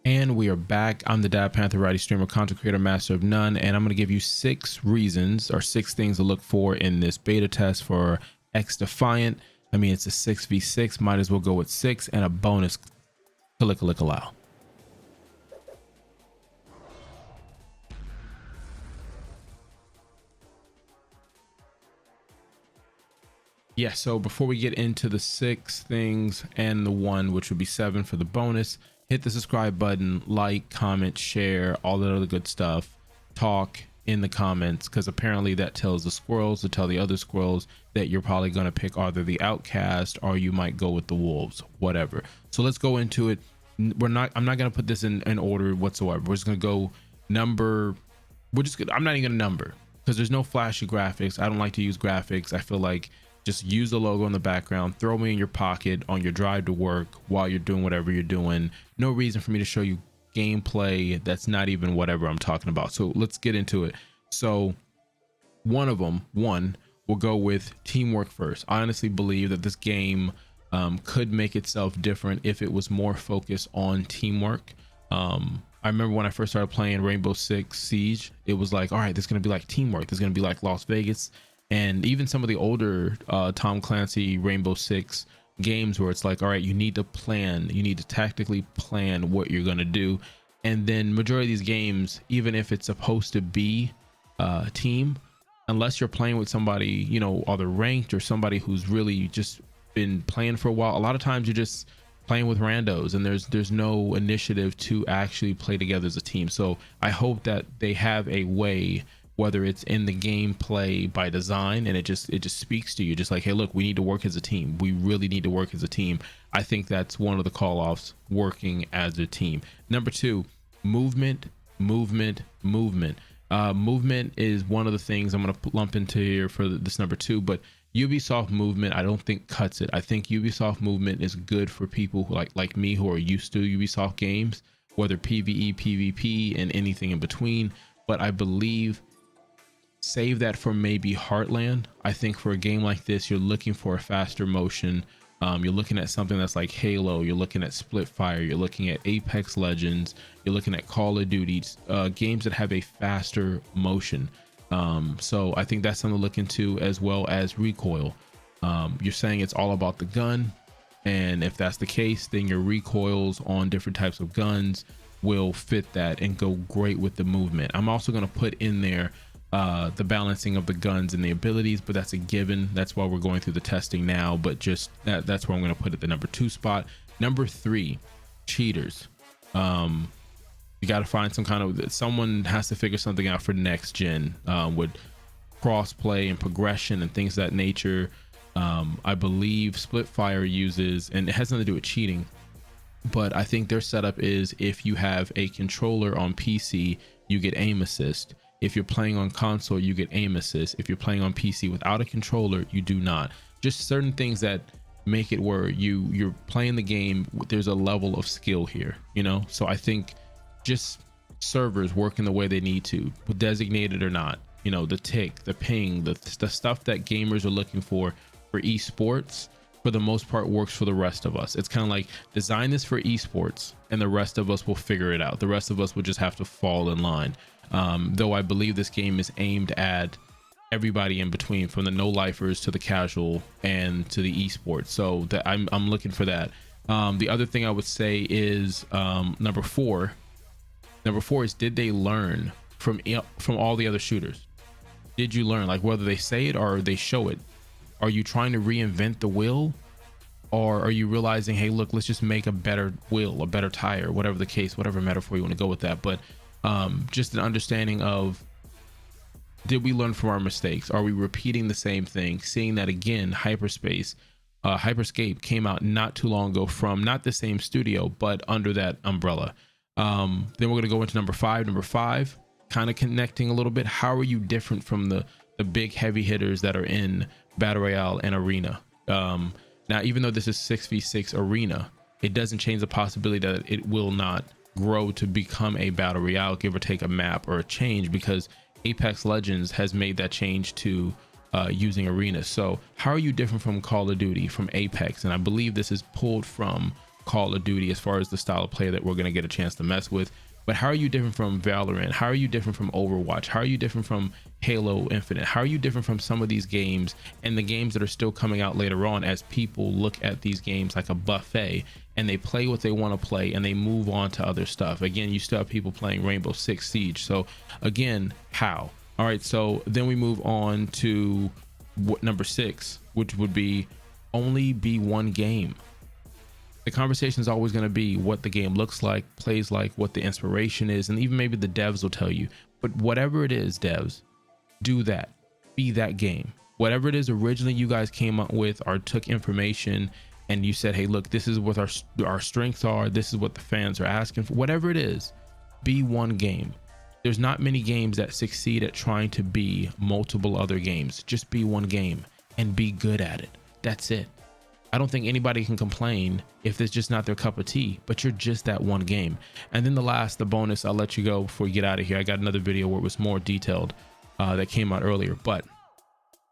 And we are back. I'm the Dad Panther Righty streamer, content creator, master of none, and I'm going to give you 6 reasons or 6 things to look for in this beta test for XDefiant. I mean, it's a 6v6, might as well go with 6 and a bonus click allow. Yeah, so before we get into the 6 things and the 1, which would be 7 for the bonus, hit the subscribe button, like, comment, share, all that other good stuff. Talk in the comments, because apparently that tells the squirrels to tell the other squirrels that you're probably going to pick either the outcast or you might go with the wolves, whatever. So let's go into it. I'm not going to put this in order whatsoever. We're just going to go number. I'm not even going to number because there's no flashy graphics. I don't like to use graphics. I feel like just use the logo in the background, throw me in your pocket on your drive to work while you're doing whatever you're doing. No reason for me to show you gameplay that's not even whatever I'm talking about. So let's get into it. So one, we'll go with teamwork first. I honestly believe that this game could make itself different if it was more focused on teamwork. I remember when I first started playing Rainbow Six Siege, it was like, all right, this is going to be like teamwork. This is going to be like Las Vegas. And even some of the older Tom Clancy Rainbow Six games where it's like, all right, you need to plan, you need to tactically plan what you're going to do. And then majority of these games, even if it's supposed to be a team, unless you're playing with somebody, you know, either ranked or somebody who's really just been playing for a while, a lot of times you're just playing with randos and there's no initiative to actually play together as a team. So I hope that they have a way, whether it's in the gameplay by design, and it just speaks to you, just like, hey, look, we need to work as a team. We really need to work as a team. I think that's one of the call-offs, working as a team. Number 2, movement. Movement is one of the things I'm going to lump into here for this number 2, but Ubisoft movement I don't think cuts it. I think Ubisoft movement is good for people who like me, who are used to Ubisoft games, whether PvE, PvP, and anything in between. But I believe save that for maybe Heartland. I think for a game like this, you're looking for a faster motion. You're looking at something that's like Halo, you're looking at Splitfire, you're looking at Apex Legends, you're looking at Call of Duty, games that have a faster motion. So I think that's something to look into, as well as recoil. You're saying it's all about the gun, and if that's the case, then your recoils on different types of guns will fit that and go great with the movement. I'm also going to put in there the balancing of the guns and the abilities, but that's a given. That's why we're going through the testing now, but just that's where I'm going to put it, the number 2 spot. Number 3, cheaters. You got to find some kind of, someone has to figure something out for next gen with crossplay and progression and things of that nature. I believe Splitfire uses, and it has nothing to do with cheating, but I think their setup is if you have a controller on PC, you get aim assist. If you're playing on console, you get aim assist. If you're playing on PC without a controller, you do not. Just certain things that make it where you're playing the game, there's a level of skill here, you know? So I think just servers working the way they need to, designated or not, you know, the tick, the ping, the stuff that gamers are looking for esports, for the most part works for the rest of us. It's kind of like, design this for esports and the rest of us will figure it out. The rest of us will just have to fall in line. Though I believe this game is aimed at everybody in between, from the no lifers to the casual and to the esports. So that I'm looking for that. The other thing I would say is number 4 is, did they learn from all the other shooters? Did you learn, like, whether they say it or they show it? Are you trying to reinvent the wheel, or are you realizing, hey, look, let's just make a better wheel, a better tire, whatever the case, whatever metaphor you want to go with that. But just an understanding of, did we learn from our mistakes? Are we repeating the same thing? Seeing that again, Hyperscape came out not too long ago from not the same studio, but under that umbrella. Then we're going to go into number 5. Number 5, kind of connecting a little bit. How are you different from the big heavy hitters that are in Battle Royale and Arena? Now, even though this is 6v6 Arena, it doesn't change the possibility that it will not grow to become a Battle Royale, give or take a map or a change, because Apex Legends has made that change to using Arena. So how are you different from Call of Duty, from Apex? And I believe this is pulled from Call of Duty as far as the style of play that we're going to get a chance to mess with. But how are you different from Valorant? How are you different from Overwatch? How are you different from Halo Infinite? How are you different from some of these games and the games that are still coming out later on, as people look at these games like a buffet and they play what they want to play and they move on to other stuff? Again, you still have people playing Rainbow Six Siege. So again, how? All right, so then we move on to number 6, which would be only be one game. The conversation is always going to be what the game looks like, plays like, what the inspiration is, and even maybe the devs will tell you. But whatever it is, devs, do that. Be that game. Whatever it is originally you guys came up with or took information and you said, hey, look, this is what our strengths are. This is what the fans are asking for. Whatever it is, be one game. There's not many games that succeed at trying to be multiple other games. Just be one game and be good at it. That's it. I don't think anybody can complain if it's just not their cup of tea, but you're just that one game. And then the bonus, I'll let you go before you get out of here. I got another video where it was more detailed that came out earlier, but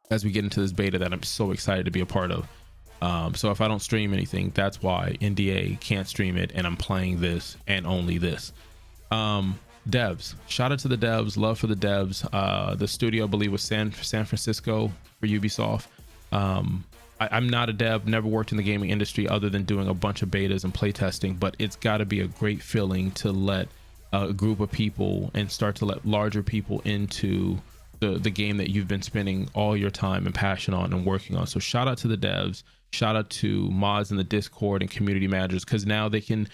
as we get into this beta that I'm so excited to be a part of. So if I don't stream anything, that's why NDA can't stream it, and I'm playing this and only this. Devs, shout out to the devs, love for the devs. The studio, I believe, was San Francisco for Ubisoft. I'm not a dev, never worked in the gaming industry other than doing a bunch of betas and playtesting, but it's got to be a great feeling to let a group of people and start to let larger people into the game that you've been spending all your time and passion on and working on. So shout out to the devs, shout out to mods in the Discord and community managers, because now they can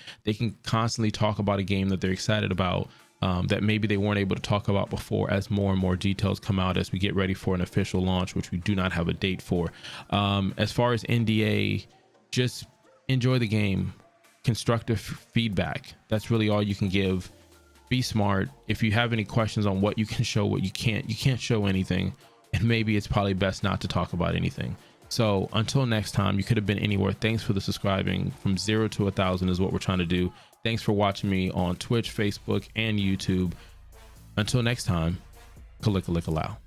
constantly talk about a game that they're excited about, that maybe they weren't able to talk about before, as more and more details come out as we get ready for an official launch, which we do not have a date for. As far as NDA, just enjoy the game. Constructive feedback, that's really all you can give. Be smart. If you have any questions on what you can show, what you can't show anything, and maybe it's probably best not to talk about anything. So until next time, you could have been anywhere. Thanks for the subscribing. From 0 to 1,000 is what we're trying to do. Thanks for watching me on Twitch, Facebook, and YouTube. Until next time, Kalika Lika Lao.